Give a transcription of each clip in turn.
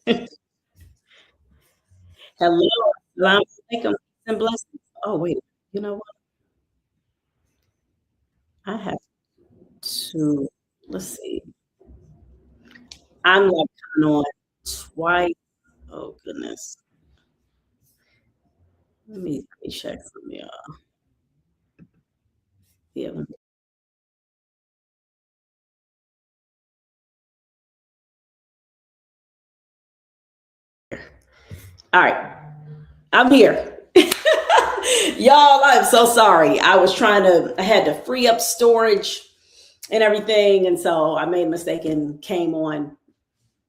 Hello. Assalamu alaikum. Peace and blessings. Oh, wait. You know what? I have to, let's see. I'm like kind of on twice. Oh, goodness. Let me check some, y'all. Yeah. All right. I'm here. Y'all, I'm so sorry. I had to free up storage and everything. And so I made a mistake and came on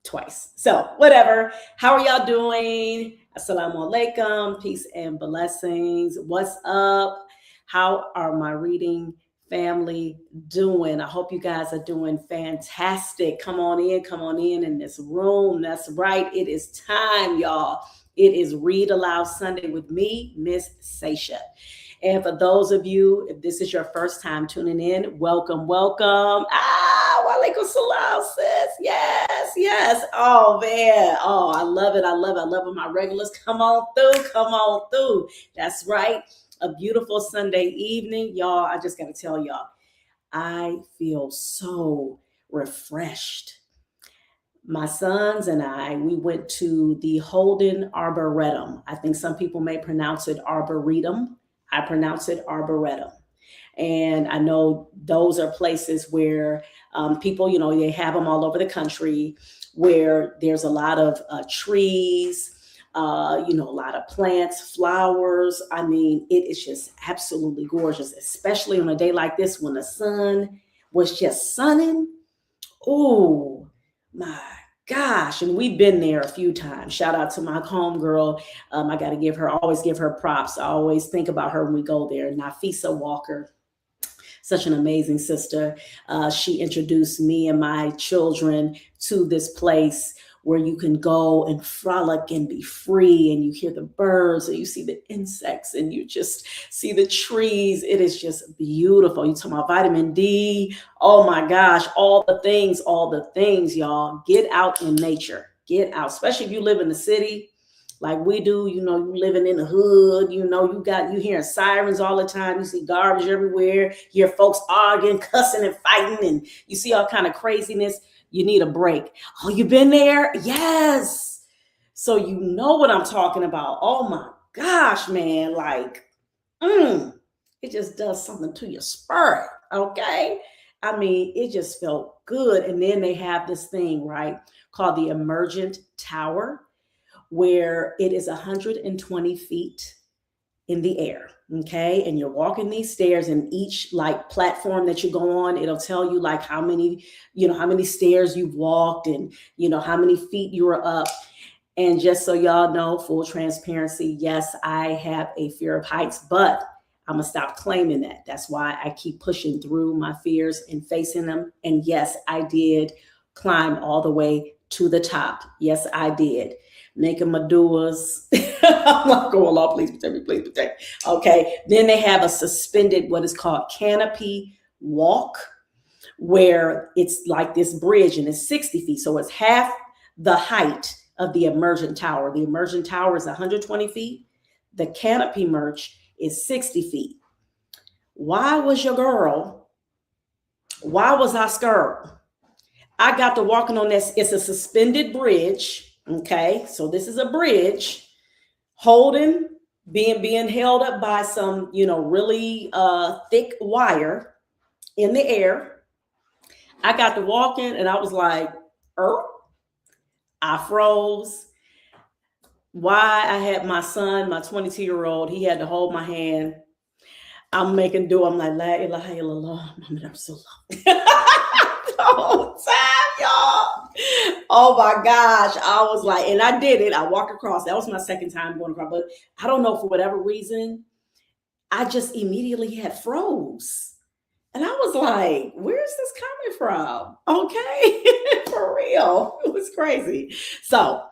twice. So, whatever. How are y'all doing? Assalamu alaikum. Peace and blessings. What's up? How are my reading family doing? I hope you guys are doing fantastic. Come on in this room. That's right. It is time, y'all. It is Read Aloud Sunday with me, Miss Sasha. And for those of you, if this is your first time tuning in, welcome, welcome. Walaikum salam, sis. Yes, yes. Oh, man. Oh, I love it. I love it. I love it. My regulars, come on through. Come on through. That's right. A beautiful Sunday evening. Y'all, I just got to tell y'all, I feel so refreshed. My sons and I, we went to the Holden Arboretum. I think some people may pronounce it Arboretum. I pronounce it Arboretum. And I know those are places where people, they have them all over the country where there's a lot of trees, a lot of plants, flowers. I mean, it is just absolutely gorgeous, especially on a day like this when the sun was just sunning. Oh my gosh. And we've been there a few times. Shout out to my homegirl. I got to always give her props. I always think about her when we go there. Nafisa Walker, such an amazing sister. She introduced me and my children to this place where you can go and frolic and be free, and you hear the birds and you see the insects and you just see the trees. It is just beautiful. You talk about vitamin D. Oh my gosh, all the things, y'all. Get out in nature. Get out, especially if you live in the city like we do. You living in the hood, you hearing sirens all the time. You see garbage everywhere. You hear folks arguing, cussing and fighting, and you see all kind of craziness. You need a break. Oh, you been there? Yes. So you know what I'm talking about. Oh my gosh, man. Like, it just does something to your spirit. Okay. I mean, it just felt good. And then they have this thing, right, called the Emergent Tower, where it is 120 feet in the air. Okay. And you're walking these stairs, and each like platform that you go on, it'll tell you like how many stairs you've walked, and how many feet you were up. And just so y'all know, full transparency, yes, I have a fear of heights, but I'm gonna stop claiming that. That's why I keep pushing through my fears and facing them. And yes, I did climb all the way to the top. Yes, I did. Making my doers. I'm not going off. Please protect me. Please protect me. Okay. Then they have a suspended, what is called canopy walk, where it's like this bridge and it's 60 feet. So it's half the height of the Emergent Tower. The Emergent Tower is 120 feet. The canopy merch is 60 feet. Why was your girl? Why was I scared? I got to walking on this. It's a suspended bridge. Okay, so this is a bridge holding, being held up by some, really thick wire in the air. I got to walking, and I was like, I froze. Why? I had my son, my 22-year-old, he had to hold my hand. I'm making do. I'm like, la ilaha illallah, Muhammad Rasulullah. The whole time, y'all. Oh my gosh. I was like, and I did it. I walked across. That was my second time going across. But I don't know, for whatever reason, I just immediately had froze. And I was like, where's this coming from? Okay. For real. It was crazy. So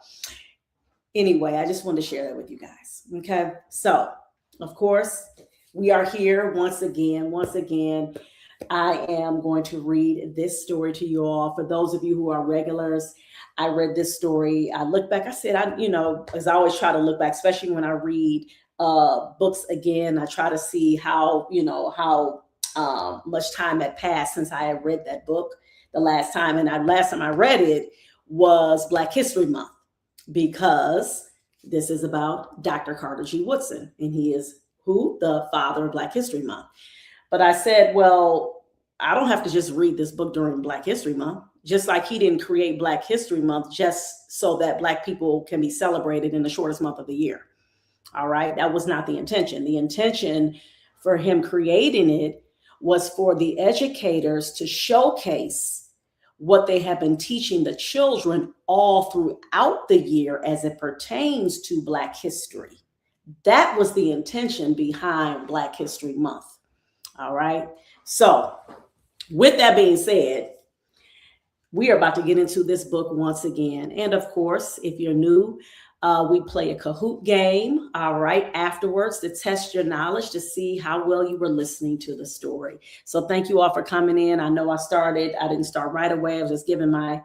anyway, I just wanted to share that with you guys. Okay. So, of course, we are here once again. I am going to read this story to you all. For those of you who are regulars, I read this story. I look back, I said, as I always try to look back, especially when I read books again, I try to see how much time had passed since I had read that book the last time. And last time I read it was Black History Month, because this is about Dr. Carter G. Woodson, and he is who? The father of Black History Month. But I said, well, I don't have to just read this book during Black History Month, just like he didn't create Black History Month just so that Black people can be celebrated in the shortest month of the year. All right. That was not the intention. The intention for him creating it was for the educators to showcase what they have been teaching the children all throughout the year as it pertains to Black history. That was the intention behind Black History Month. All right. So, with that being said, we are about to get into this book once again. And of course, if you're new, we play a Kahoot game, all right, afterwards to test your knowledge to see how well you were listening to the story. So thank you all for coming in. I know I didn't start right away. I was just giving my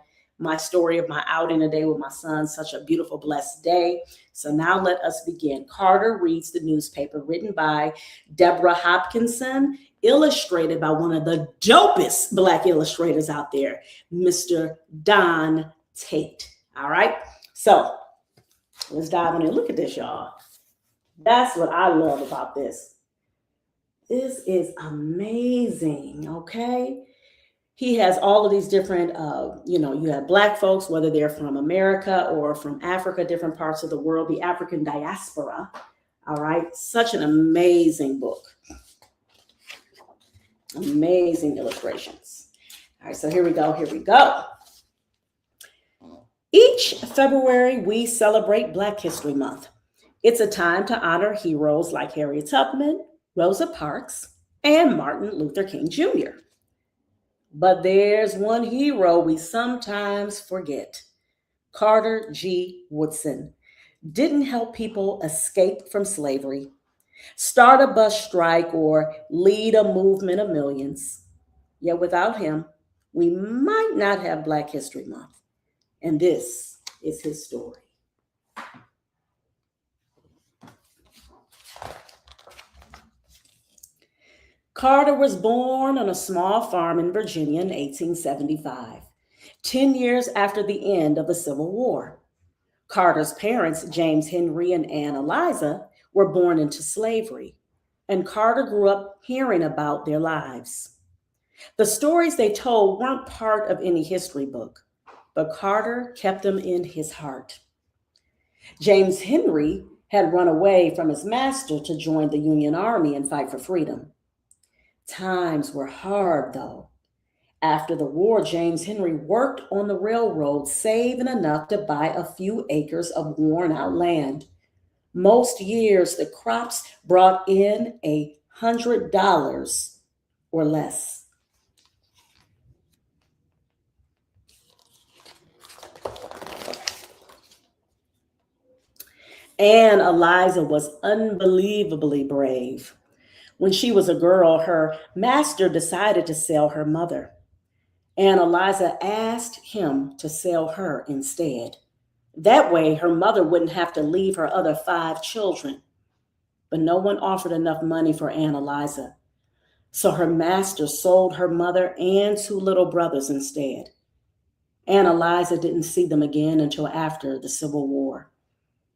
story of my outing today with my son. Such a beautiful, blessed day. So now let us begin. Carter Reads the Newspaper, written by Deborah Hopkinson, illustrated by one of the dopest Black illustrators out there, Mr. Don Tate. All right. So let's dive in and look at this, y'all. That's what I love about this. This is amazing, okay? He has all of these different, you have Black folks, whether they're from America or from Africa, different parts of the world, the African diaspora, all right? Such an amazing book. Amazing illustrations. All right, so here we go. Each February, we celebrate Black History Month. It's a time to honor heroes like Harriet Tubman, Rosa Parks, and Martin Luther King Jr. But there's one hero we sometimes forget. Carter G. Woodson didn't help people escape from slavery, start a bus strike, or lead a movement of millions. Yet without him, we might not have Black History Month. And this is his story. Carter was born on a small farm in Virginia in 1875, 10 years after the end of the Civil War. Carter's parents, James Henry and Ann Eliza, were born into slavery, and Carter grew up hearing about their lives. The stories they told weren't part of any history book, but Carter kept them in his heart. James Henry had run away from his master to join the Union Army and fight for freedom. Times were hard, though. After the war, James Henry worked on the railroad, saving enough to buy a few acres of worn-out land. Most years, the crops brought in $100 or less. Ann Eliza was unbelievably brave. When she was a girl, her master decided to sell her mother. Ann Eliza asked him to sell her instead. That way, her mother wouldn't have to leave her other 5 children. But no one offered enough money for Ann Eliza. So her master sold her mother and 2 little brothers instead. Ann Eliza didn't see them again until after the Civil War.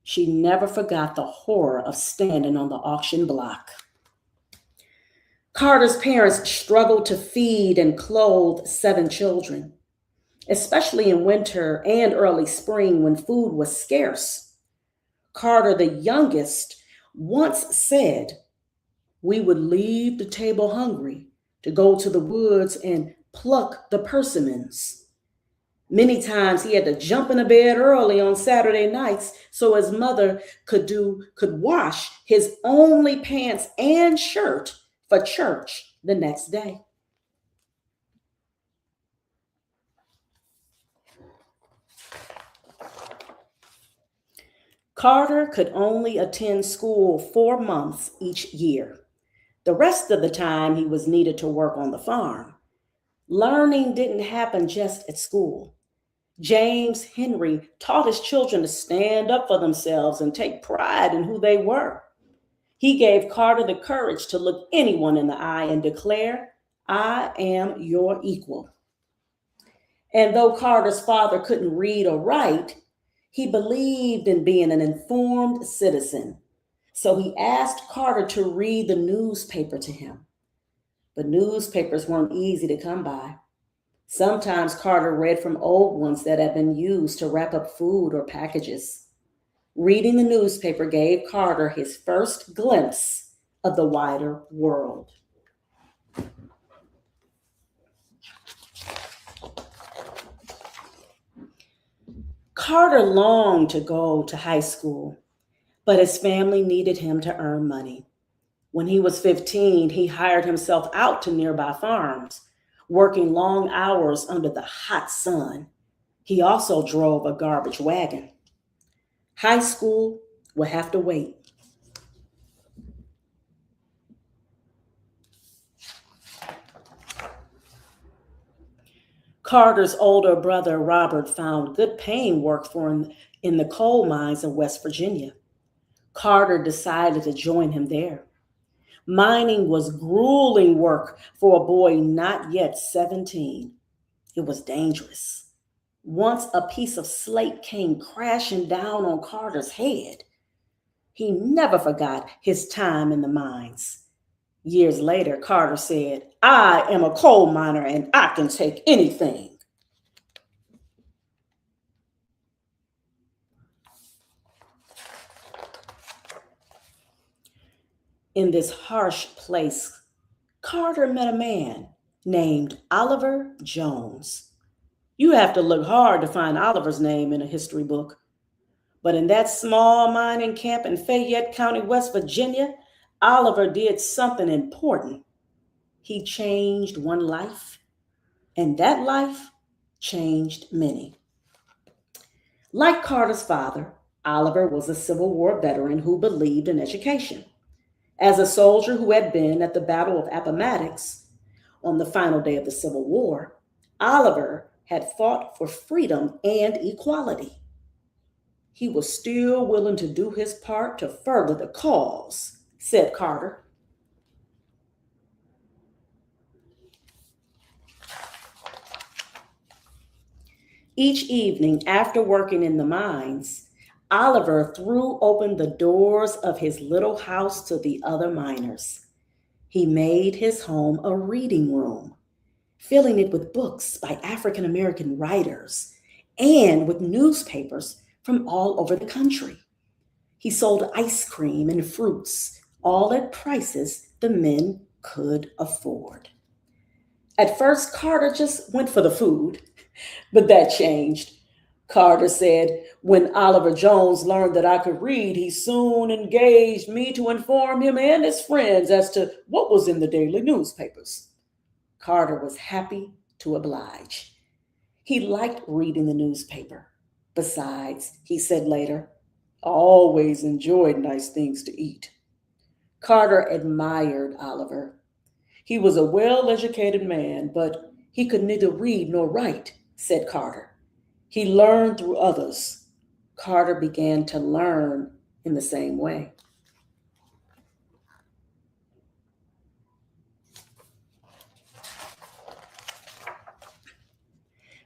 She never forgot the horror of standing on the auction block. Carter's parents struggled to feed and clothe 7 children, especially in winter and early spring when food was scarce. Carter, the youngest, once said, "We would leave the table hungry to go to the woods and pluck the persimmons." Many times he had to jump into bed early on Saturday nights so his mother could wash his only pants and shirt for church the next day. Carter could only attend school 4 months each year. The rest of the time, he was needed to work on the farm. Learning didn't happen just at school. James Henry taught his children to stand up for themselves and take pride in who they were. He gave Carter the courage to look anyone in the eye and declare, "I am your equal." And though Carter's father couldn't read or write, he believed in being an informed citizen. So he asked Carter to read the newspaper to him. But newspapers weren't easy to come by. Sometimes Carter read from old ones that had been used to wrap up food or packages. Reading the newspaper gave Carter his first glimpse of the wider world. Carter longed to go to high school, but his family needed him to earn money. When he was 15, he hired himself out to nearby farms, working long hours under the hot sun. He also drove a garbage wagon. High school would have to wait. Carter's older brother, Robert, found good paying work for him in the coal mines of West Virginia. Carter decided to join him there. Mining was grueling work for a boy not yet 17. It was dangerous. Once a piece of slate came crashing down on Carter's head. He never forgot his time in the mines. Years later, Carter said, "I am a coal miner and I can take anything." In this harsh place, Carter met a man named Oliver Jones. You have to look hard to find Oliver's name in a history book. But in that small mining camp in Fayette County, West Virginia, Oliver did something important. He changed one life, and that life changed many. Like Carter's father, Oliver was a Civil War veteran who believed in education. As a soldier who had been at the Battle of Appomattox on the final day of the Civil War, Oliver had fought for freedom and equality. He was still willing to do his part to further the cause, said Carter. Each evening after working in the mines, Oliver threw open the doors of his little house to the other miners. He made his home a reading room, filling it with books by African American writers and with newspapers from all over the country. He sold ice cream and fruits, all at prices the men could afford. At first, Carter just went for the food, but that changed. Carter said, "When Oliver Jones learned that I could read, he soon engaged me to inform him and his friends as to what was in the daily newspapers." Carter was happy to oblige. He liked reading the newspaper. Besides, he said later, "I always enjoyed nice things to eat." Carter admired Oliver. He was a well-educated man, but he could neither read nor write, said Carter. He learned through others. Carter began to learn in the same way.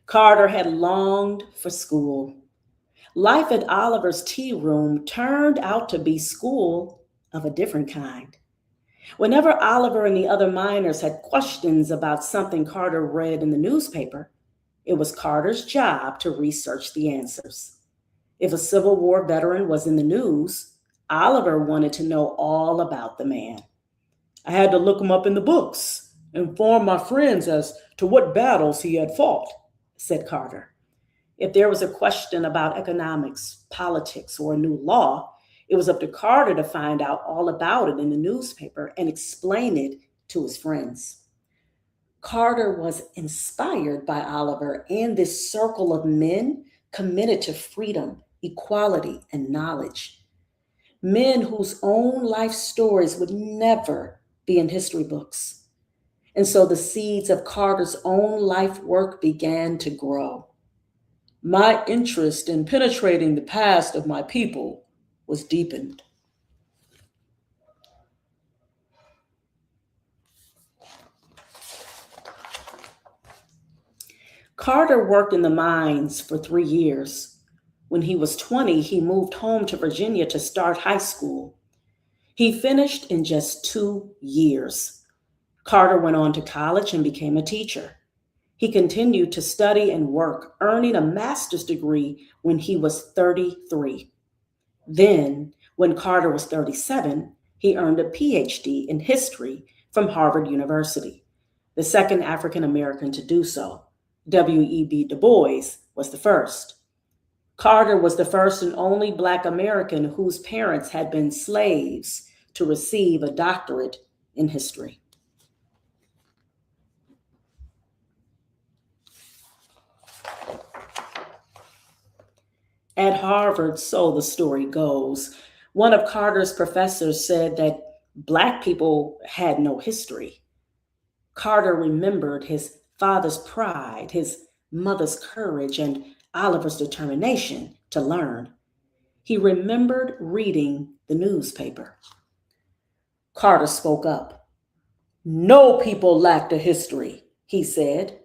Carter had longed for school. Life at Oliver's tea room turned out to be school of a different kind. Whenever Oliver and the other miners had questions about something Carter read in the newspaper, it was Carter's job to research the answers. If a Civil War veteran was in the news, Oliver wanted to know all about the man. "I had to look him up in the books, inform my friends as to what battles he had fought," said Carter. If there was a question about economics, politics, or a new law, it was up to Carter to find out all about it in the newspaper and explain it to his friends. Carter was inspired by Oliver and this circle of men committed to freedom, equality, and knowledge. Men whose own life stories would never be in history books. And so the seeds of Carter's own life work began to grow. My interest in penetrating the past of my people was deepened. Carter worked in the mines for 3 years. When he was 20, he moved home to Virginia to start high school. He finished in just 2 years. Carter went on to college and became a teacher. He continued to study and work, earning a master's degree when he was 33. Then, when Carter was 37, he earned a PhD in history from Harvard University, the second African American to do so. W.E.B. Du Bois was the first. Carter was the first and only Black American whose parents had been slaves to receive a doctorate in history. At Harvard, so the story goes, one of Carter's professors said that Black people had no history. Carter remembered his father's pride, his mother's courage, and Oliver's determination to learn. He remembered reading the newspaper. Carter spoke up. "No people lacked a history," he said.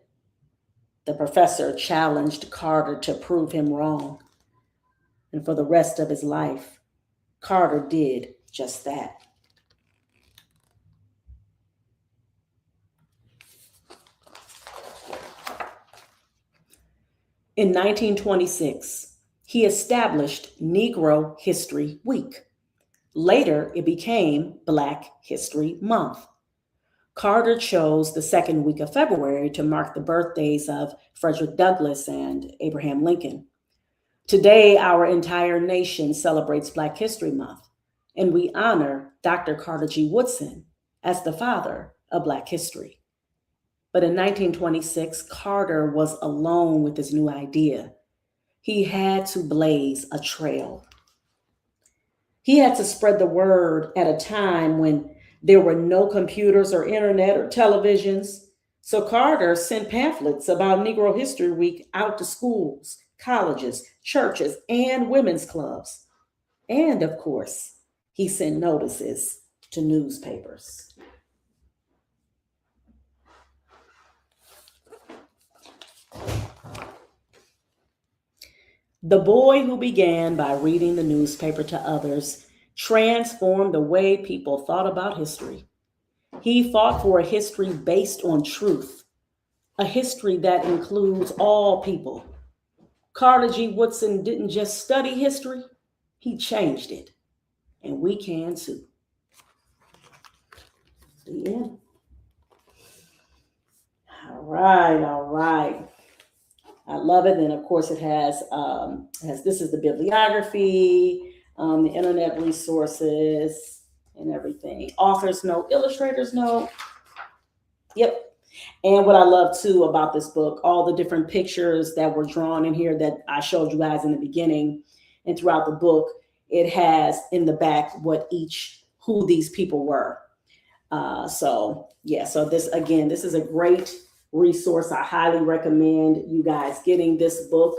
The professor challenged Carter to prove him wrong. And for the rest of his life, Carter did just that. In 1926, he established Negro History Week. Later, it became Black History Month. Carter chose the second week of February to mark the birthdays of Frederick Douglass and Abraham Lincoln. Today, our entire nation celebrates Black History Month, and we honor Dr. Carter G. Woodson as the father of Black history. But in 1926, Carter was alone with his new idea. He had to blaze a trail. He had to spread the word at a time when there were no computers or internet or televisions. So Carter sent pamphlets about Negro History Week out to schools, colleges, churches, and women's clubs. And of course, he sent notices to newspapers. The boy who began by reading the newspaper to others transformed the way people thought about history. He fought for a history based on truth, a history that includes all people. Carter G. Woodson didn't just study history, he changed it. And we can too. The end. All right. I love it. And of course, it has this is the bibliography, the internet resources, and everything. Author's note, illustrator's note. Yep. And what I love too about this book, all the different pictures that were drawn in here that I showed you guys in the beginning and throughout the book, it has in the back who these people were. So this is a great resource. I highly recommend you guys getting this book,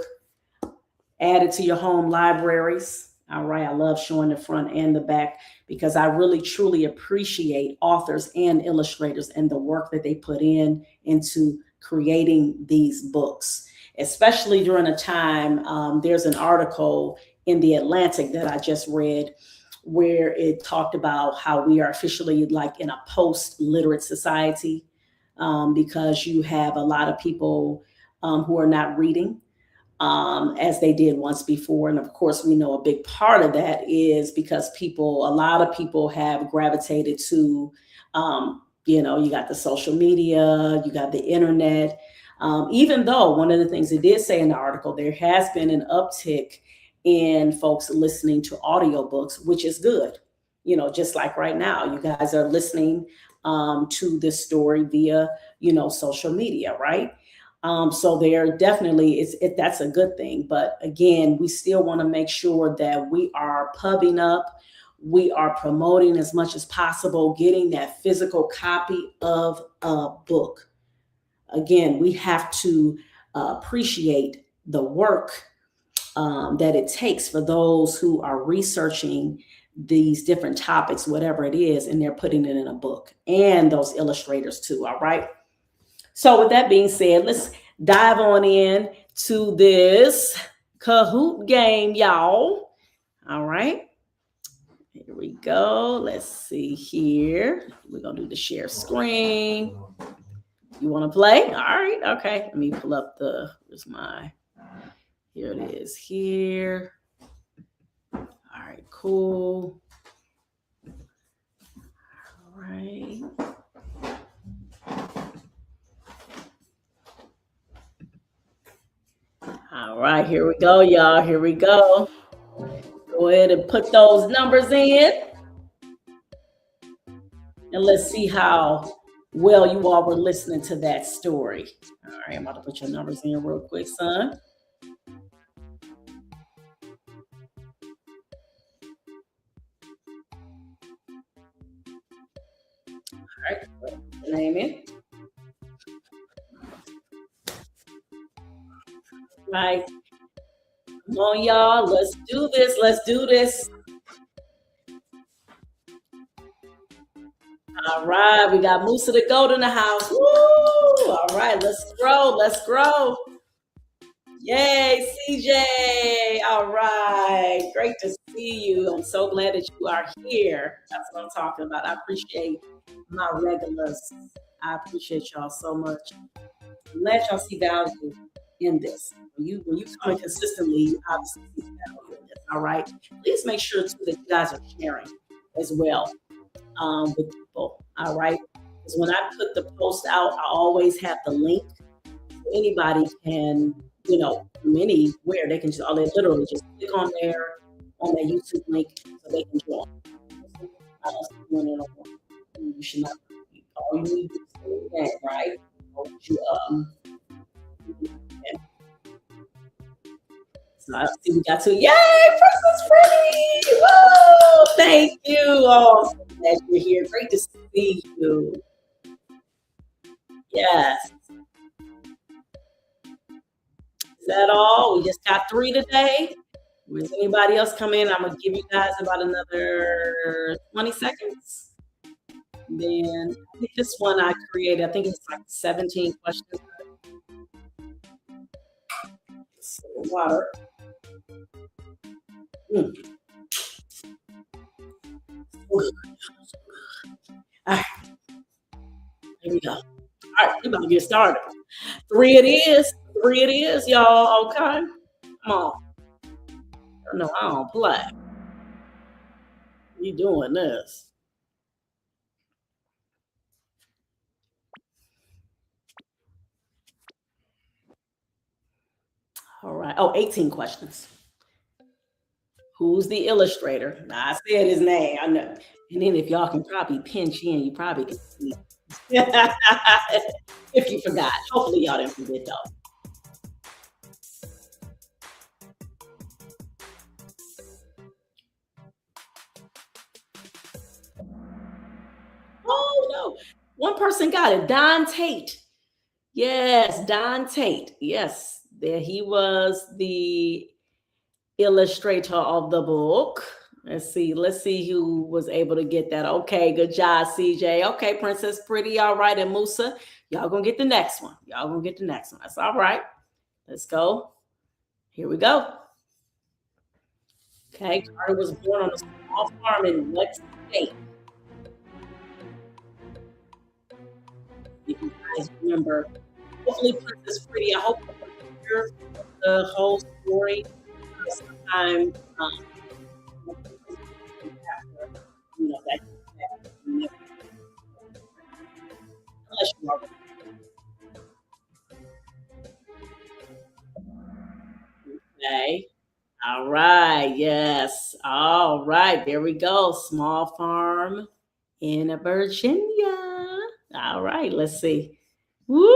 add it to your home libraries. All right. I love showing the front and the back because I really, truly appreciate authors and illustrators and the work that they put into creating these books, especially during a time. There's an article in The Atlantic that I just read where it talked about how we are officially like in a post-literate society because you have a lot of people who are not reading as they did once before. And of course, we know a big part of that is because a lot of people have gravitated to, you got the social media, you got the internet. Even though one of the things it did say in the article, there has been an uptick in folks listening to audiobooks, which is good. Just like right now, you guys are listening to this story via, social media, right? So there definitely that's a good thing. But again, we still want to make sure that we are pubbing up, we are promoting as much as possible getting that physical copy of a book. Again, we have to appreciate the work that it takes for those who are researching these different topics, whatever it is, and they're putting it in a book, and those illustrators too. All right. So with that being said, let's dive on in to this Kahoot game, y'all. All right. Here we go. Let's see here. We're going to do the share screen. You want to play? All right. Okay. Let me pull up where's my, here it is here. All right. Cool. All right. All right. Here we go, y'all. Here we go. Go ahead and put those numbers in. And let's see how well you all were listening to that story. All right, I'm about to put your numbers in real quick, son. All right, put your name in. All right. Come on, y'all. Let's do this. Let's do this. All right, we got Musa the Goat in the house. Woo! All right, let's grow. Let's grow. Yay, CJ. All right. Great to see you. I'm so glad that you are here. That's what I'm talking about. I appreciate my regulars. I appreciate y'all so much. I'm glad y'all see value in this. When you come in consistently, you obviously see value in this. All right. Please make sure too that you guys are sharing as well with people. All right. Because when I put the post out, I always have the link. Anybody can, from anywhere, they can literally just click on their YouTube link so they can join. You should not. All you need to do is that, right? So I see we got to. Yay, Princess Pretty! Whoa! Thank you. Oh, so glad you're here. Great to see you. Yes. Is that all? We just got 3 today. Does anybody else come in? I'm going to give you guys about another 20 seconds. And then I think this one I created, I think it's like 17 questions. Water. All right. Here we go. All right, we're about to get started. 3 it is. 3 it is, y'all. Okay. Come on. No, I don't play. You doing this. All right. Oh, 18 questions. Who's the illustrator? Now, I said his name. I know. And then if y'all can probably pinch in, you probably can see. If you forgot. Hopefully y'all didn't forget though. Oh no. One person got it. Don Tate. Yes, Don Tate. Yes. There he was, the illustrator of the book. Let's see who was able to get that. Okay, good job, CJ. Okay, Princess Pretty. All right, and Musa, y'all gonna get the next one. Y'all gonna get the next one. That's all right. Let's go. Here we go. Okay, Carter was born on a small farm in what state? If you guys remember, hopefully Princess Pretty, I hope you hear the whole story. Sometimes, that unless you are. Okay. All right. Yes. All right. There we go. Small farm in Virginia. All right. Let's see. Woo!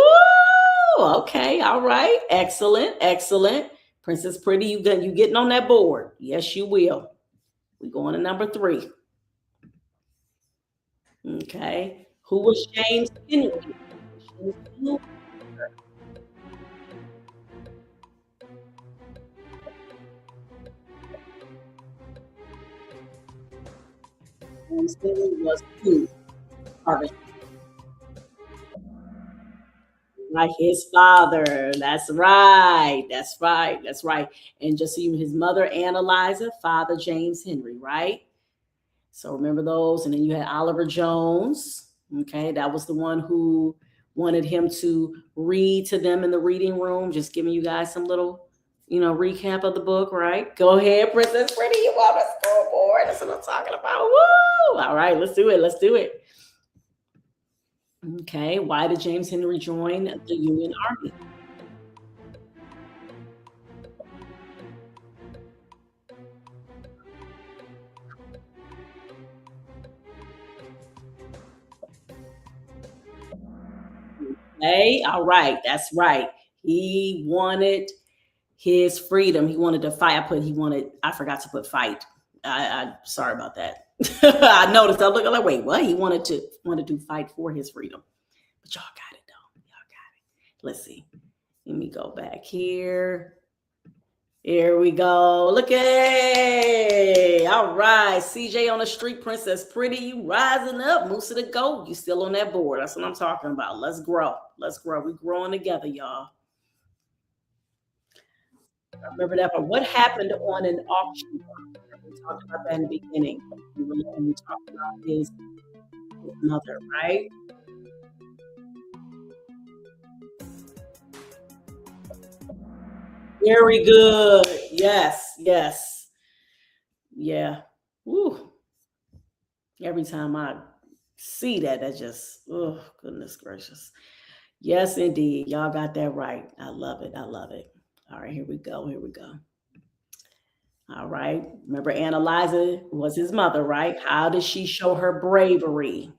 Okay. All right. Excellent. Excellent. Princess Pretty, you getting on that board? Yes, you will. We going to number three. Okay. Who was James Henry? James Henry was who? Harvey. Like his father. That's right. That's right. That's right. And just even his mother, Anna Liza, father, James Henry, right? So remember those. And then you had Oliver Jones. Okay. That was the one who wanted him to read to them in the reading room, just giving you guys some little, recap of the book, right? Go ahead, Princess Pretty. You on the scoreboard. That's what I'm talking about. Woo! All right. Let's do it. Let's do it. Okay. Why did James Henry join the Union Army? Okay, all right, that's right. He wanted his freedom. He wanted to fight. I forgot to put fight. I sorry about that. I noticed. I look like, wait, what? He wanted to fight for his freedom. But y'all got it though. Y'all got it. Let's see. Let me go back here. Here we go. Look at, all right. CJ on the street, Princess Pretty, you rising up. Moose of the goat. You still on that board. That's what I'm talking about. Let's grow. Let's grow. We're growing together, y'all. Remember that. But what happened on an auction? We talked about that in the beginning. We talked about his mother, right? Very good. Yes, yes. Yeah. Woo. Every time I see that, that just, oh, goodness gracious. Yes, indeed. Y'all got that right. I love it. I love it. All right, here we go. Here we go. All right. Remember, Anna Liza was his mother, right? How did she show her bravery?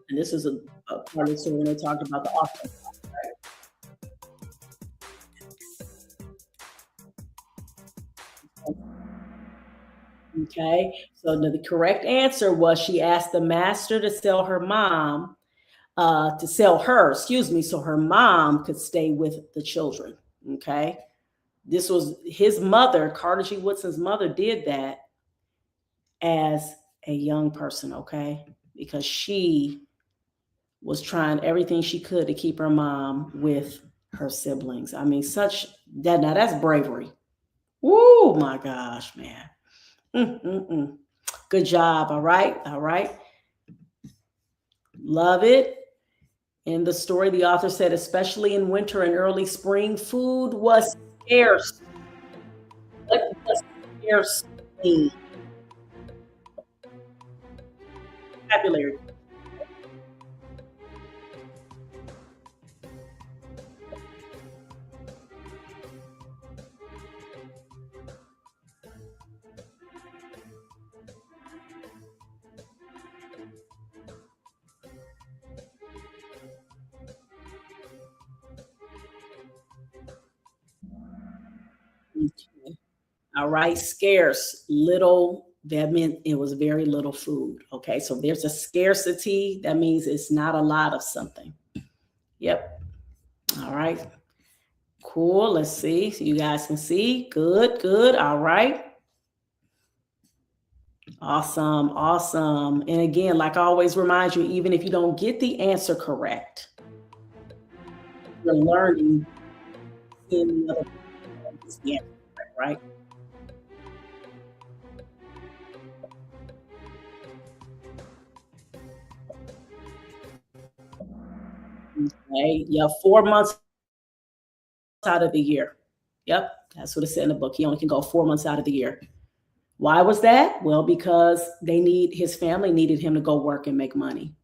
And this is a part of the story when they talked about the author. Okay, so the correct answer was she asked the master to sell her mom, to sell her, excuse me, so her mom could stay with the children. Okay, this was his mother, Carter G. Woodson's mother, did that as a young person. Okay, because she was trying everything she could to keep her mom with her siblings. I mean, such that now that's bravery. Oh my gosh, man. Mm-mm-mm. Good job. All right. All right. Love it. In the story, the author said, especially in winter and early spring, food was scarce. What does scarce mean? Vocabulary. Okay. All right. Scarce. Little. That meant it was very little food. Okay. So there's a scarcity. That means it's not a lot of something. Yep. All right. Cool. Let's see. So you guys can see. Good. Good. All right. Awesome. Awesome. And again, like I always remind you, even if you don't get the answer correct, you're learning in the other the answer correct, right? Okay. Yeah, 4 months out of the year. Yep. That's what it said in the book. He only can go 4 months out of the year. Why was that? Well, because his family needed him to go work and make money.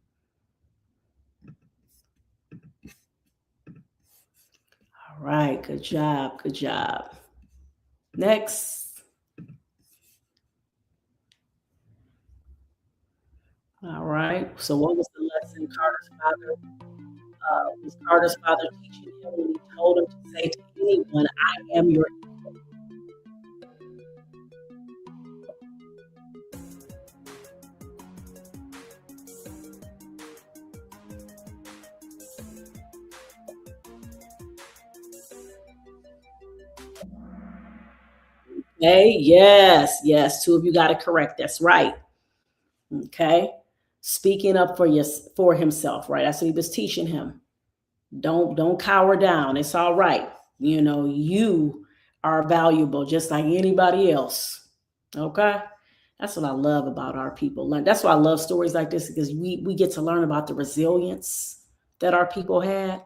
All right. Good job. Good job. Next. All right. So, what was the lesson was Carter's father teaching him when he told him to say to anyone, "I am your"? Okay. Yes. Yes. Two of you got it correct. That's right. Okay. Speaking up for himself. Right. That's what he was teaching him. Don't cower down. It's all right. You are valuable just like anybody else. Okay. That's what I love about our people. That's why I love stories like this because we get to learn about the resilience that our people had.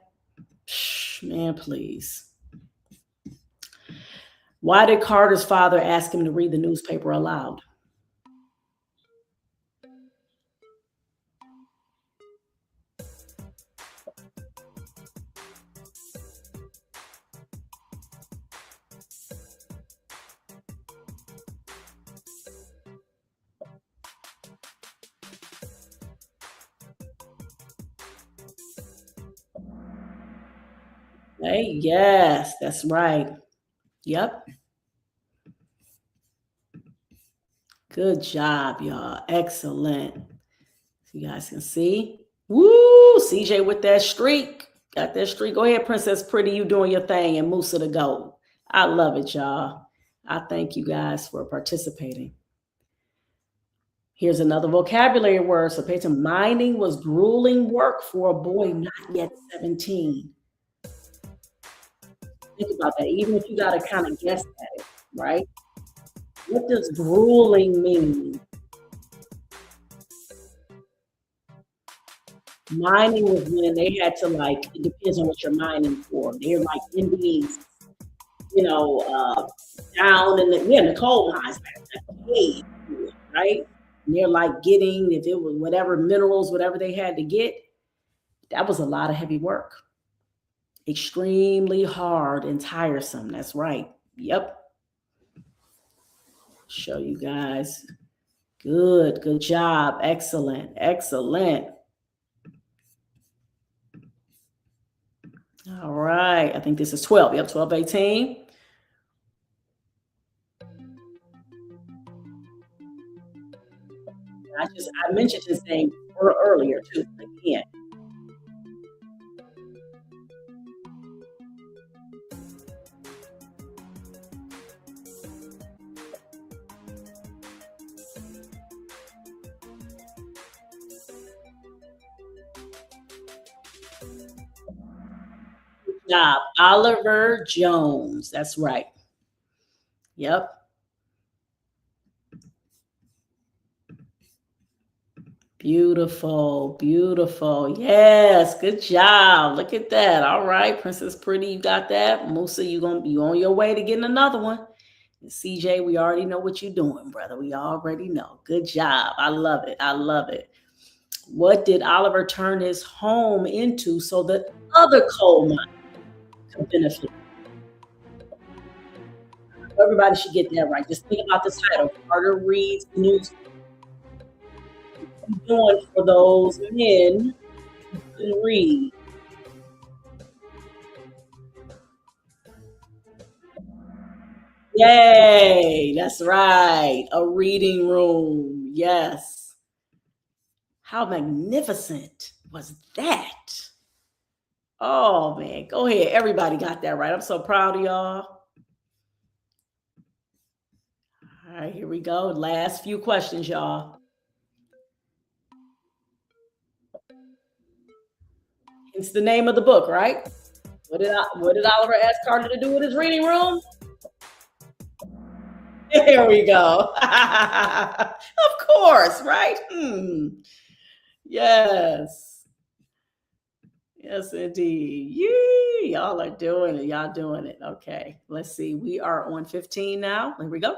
Man, please. Why did Carter's father ask him to read the newspaper aloud? Hey, yes, that's right. Yep. Good job, y'all. Excellent. So you guys can see. Woo! CJ with that streak. Got that streak. Go ahead, Princess Pretty. You doing your thing and Musa to go. I love it, y'all. I thank you guys for participating. Here's another vocabulary word. So pay attention. Mining was grueling work for a boy not yet 17. Think about that. Even if you got to kind of guess at it, right? What does grueling mean? Mining was when they had to it depends on what you're mining for. They're like in these, you know, down in the coal mines, like cave, right? And they're like getting, if it was whatever minerals, whatever they had to get, that was a lot of heavy work. Extremely hard and tiresome. That's right. Yep. Show you guys. Good job. Excellent. All right. I think this is 12. Yep, 12, 18. I mentioned his name earlier too. Again. Good job. Oliver Jones. That's right. Yep. Beautiful. Yes, good job. Look at that. All right, Princess Pretty, you got that. Musa, you on your way to getting another one. And CJ, we already know what you're doing, brother. We already know. Good job. I love it. What did Oliver turn his home into so that other coal mines could benefit? Everybody should get that right. Just think about the title. Carter reads news doing for those men who can read. Yay, that's right. A reading room. Yes. How magnificent was that? Oh man, go ahead. Everybody got that right. I'm so proud of y'all. All right, here we go. Last few questions, y'all. It's the name of the book, right? What did Oliver ask Carter to do with his reading room? There we go. Of course, right? Yes. Yes, indeed. Yee, y'all are doing it. Y'all doing it. Okay. Let's see. We are on 15 now. Here we go.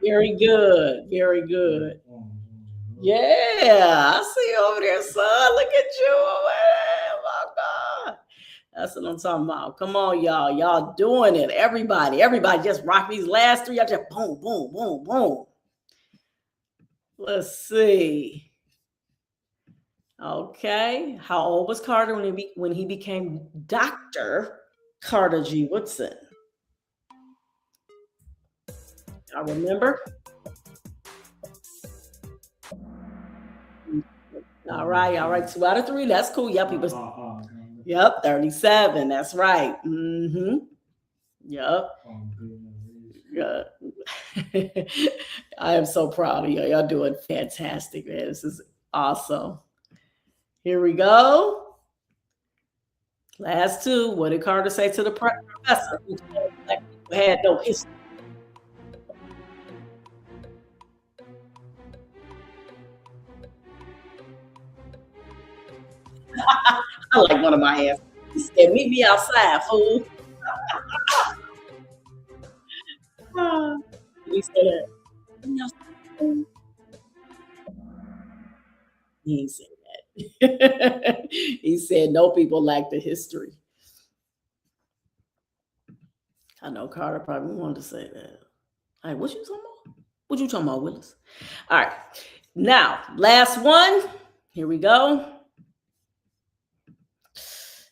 Very good. Very good. Yeah, I see you over there, son. Look at you. Oh my God. That's what I'm talking about. Come on, y'all. Y'all doing it. Everybody just rock these last three. I just boom, boom, boom, boom. Let's see. Okay. How old was Carter when he became Dr. Carter G. Woodson? I remember. All right. 2 out of 3. That's cool. Yep, he was. Yep, 37. That's right. Mm-hmm. Yep. Yeah. I am so proud of you. Y'all doing fantastic, man. This is awesome. Here we go. Last 2. What did Carter say to the professor who had no history? I like one of my answers. He said, "Meet me outside, fool." He said that. He ain't said that. He said no people like the history. I know Carter probably wanted to say that. All right, what you talking about? What you talking about, Willis? All right. Now, last one. Here we go.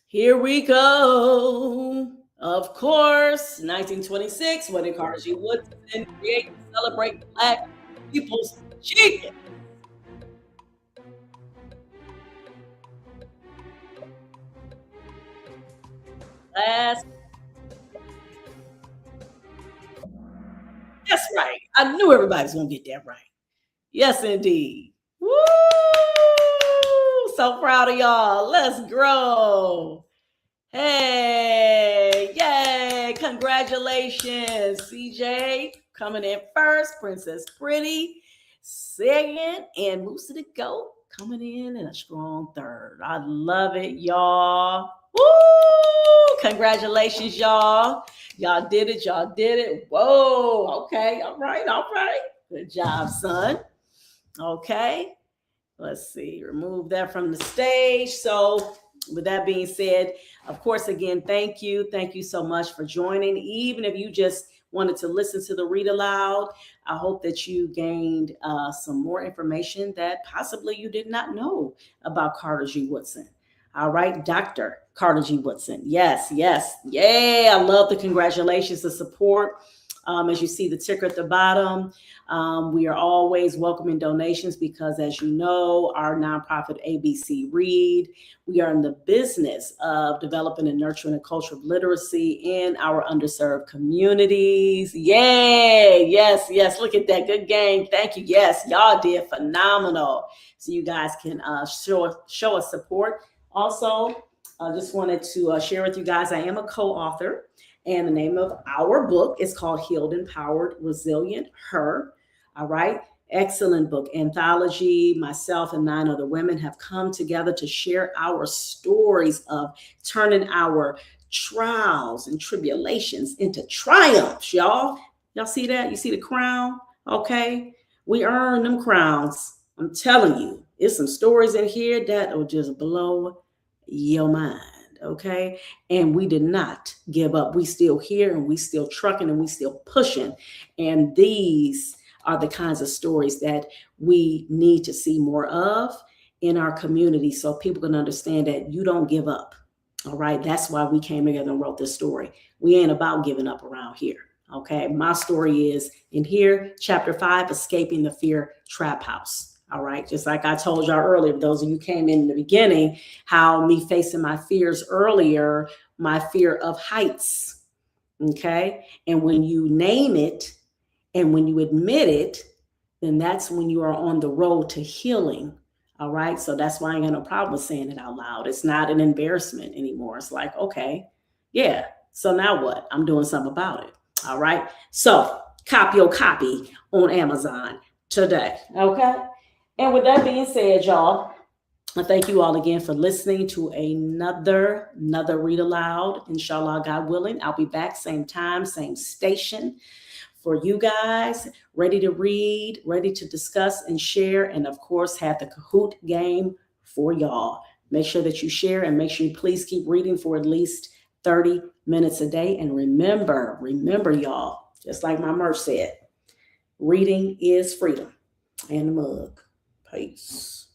Here we go. Of course, 1926, what did Carter G. Woodson create to celebrate Black people's achievement? Last. That's right. I knew everybody was going to get that right. Yes, indeed. Woo! So proud of y'all. Let's grow. Hey, yay. Congratulations, CJ. Coming in first, Princess Pretty second, and Moose the Goat coming in a strong third. I love it, y'all. Woo! Congratulations, y'all. Y'all did it. Y'all did it. Whoa. Okay. All right. Good job, son. Okay. Let's see. Remove that from the stage. So, with that being said, of course, again, thank you. Thank you so much for joining. Even if you just wanted to listen to the read aloud, I hope that you gained some more information that possibly you did not know about Carter G. Woodson. All right, Dr. Carter G. Woodson. Yes. Yay. I love the congratulations, the support. As you see the ticker at the bottom, we are always welcoming donations because, as you know, our nonprofit ABC Read, we are in the business of developing and nurturing a culture of literacy in our underserved communities. Yay! Yes. Look at that. Good game. Thank you. Yes, y'all did phenomenal. So you guys can show us support. Also, I just wanted to share with you guys, I am a co-author. And the name of our book is called Healed, Empowered, Resilient, Her. All right. Excellent book. Anthology. Myself and 9 other women have come together to share our stories of turning our trials and tribulations into triumphs, y'all. Y'all see that? You see the crown? Okay. We earn them crowns. I'm telling you, there's some stories in here that will just blow your mind. Okay. And we did not give up. We still here and we still trucking and we still pushing. And these are the kinds of stories that we need to see more of in our community so people can understand that you don't give up. All right. That's why we came together and wrote this story. We ain't about giving up around here. Okay. My story is in here, chapter 5, Escaping the Fear Trap House. All right. Just like I told y'all earlier, those of you came in the beginning, how me facing my fears earlier, my fear of heights. Okay. And when you name it and when you admit it, then that's when you are on the road to healing. All right. So that's why I ain't got no problem with saying it out loud. It's not an embarrassment anymore. It's like, okay, yeah. So now what? I'm doing something about it. All right. So copy your copy on Amazon today. Okay. And with that being said, y'all, I thank you all again for listening to another read aloud. Inshallah, God willing, I'll be back same time, same station for you guys, ready to read, ready to discuss and share, and of course, have the Kahoot game for y'all. Make sure that you share and make sure you please keep reading for at least 30 minutes a day. And remember, y'all, just like my merch said, reading is freedom. And the mug. Peace.